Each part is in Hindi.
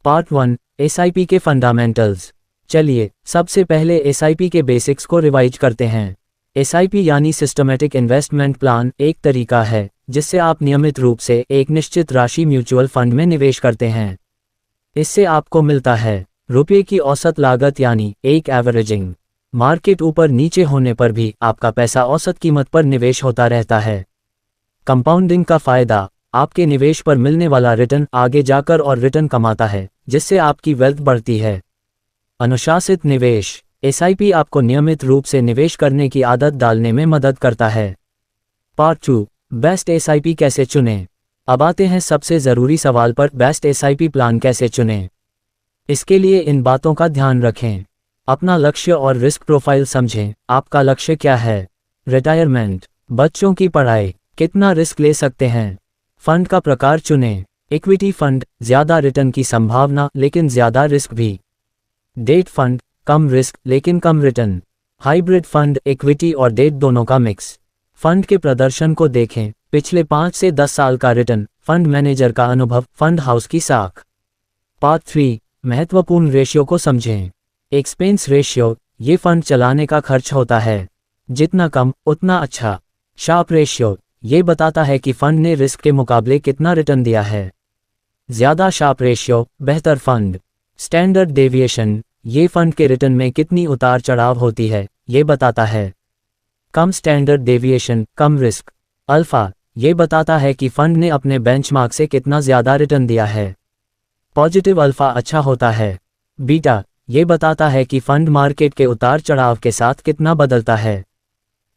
पार्ट 1 एसआईपी के फंडामेंटल्स। चलिए सबसे पहले एसआईपी के बेसिक्स को रिवाइज करते हैं। एसआईपी यानी सिस्टमैटिक इन्वेस्टमेंट प्लान एक तरीका है जिससे आप नियमित रूप से एक निश्चित राशि म्यूचुअल फंड में निवेश करते हैं। इससे आपको मिलता है रुपये की औसत लागत यानी एक एवरेजिंग। मार्केट ऊपर नीचे होने पर भी आपका पैसा औसत कीमत पर निवेश होता रहता है। कंपाउंडिंग का फायदा, आपके निवेश पर मिलने वाला रिटर्न आगे जाकर और रिटर्न कमाता है जिससे आपकी वेल्थ बढ़ती है। अनुशासित निवेश, एसआईपी आपको नियमित रूप से निवेश करने की आदत डालने में मदद करता है। पार्ट 2 बेस्ट एसआईपी कैसे चुनें। अब आते हैं सबसे ज़रूरी सवाल पर, बेस्ट एसआईपी प्लान कैसे चुनें। इसके लिए इन बातों का ध्यान रखें। अपना लक्ष्य और रिस्क प्रोफाइल समझें। आपका लक्ष्य क्या है? रिटायरमेंट, बच्चों की पढ़ाई, कितना रिस्क ले सकते हैं। फंड का प्रकार चुनें। इक्विटी फंड, ज़्यादा रिटर्न की संभावना लेकिन ज़्यादा रिस्क भी। डेट फंड, कम रिस्क लेकिन कम रिटर्न। हाइब्रिड फंड, इक्विटी और डेट दोनों का मिक्स। फंड के प्रदर्शन को देखें, पिछले 5 से 10 साल का रिटर्न, फंड मैनेजर का अनुभव, फंड हाउस की साख। पार्ट 3 महत्वपूर्ण रेशियो को समझें। एक्सपेंस रेशियो, ये फंड चलाने का खर्च होता है, जितना कम उतना अच्छा। शार्प रेशियो, ये बताता है कि फंड ने रिस्क के मुकाबले कितना रिटर्न दिया है। ज़्यादा शार्प रेशियो, बेहतर फंड। स्टैंडर्ड डेविएशन, ये फंड के रिटर्न में कितनी उतार चढ़ाव होती है, ये बताता है। कम स्टैंडर्ड डेविएशन, कम रिस्क। अल्फा, ये बताता है कि फंड ने अपने बेंचमार्क से कितना ज़्यादा रिटर्न दिया है। पॉजिटिव अल्फा अच्छा होता है। बीटा, ये बताता है कि फंड मार्केट के उतार चढ़ाव के साथ कितना बदलता है।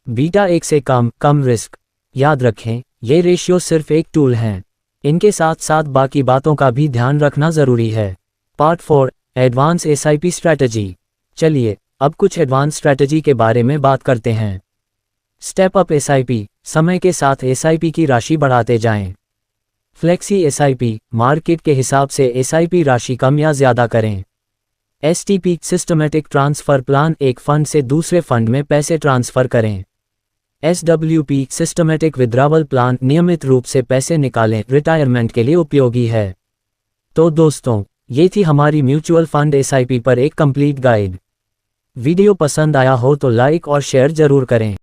बीटा 1 से कम, कम रिस्क। याद रखें, ये रेशियो सिर्फ एक टूल हैं, इनके साथ साथ बाकी बातों का भी ध्यान रखना ज़रूरी है। Part 4 advance SIP strategy. चलिए अब कुछ एडवांस स्ट्रैटेजी के बारे में बात करते हैं। स्टेप अप एसआईपी, समय के साथ एसआईपी की राशि बढ़ाते जाएं। फ्लेक्सी एसआईपी, मार्केट के हिसाब से एसआईपी राशि कम या ज़्यादा करें। एसटीपी, सिस्टमैटिक ट्रांसफ़र प्लान, एक फंड से दूसरे फंड में पैसे ट्रांसफ़र करें। एसडब्ल्यूपी, सिस्टमैटिक विड्रॉवल प्लान, नियमित रूप से पैसे निकालें, रिटायरमेंट के लिए उपयोगी है। तो दोस्तों, ये थी हमारी म्यूचुअल फंड एसआईपी पर एक कंप्लीट गाइड। वीडियो पसंद आया हो तो लाइक और शेयर ज़रूर करें।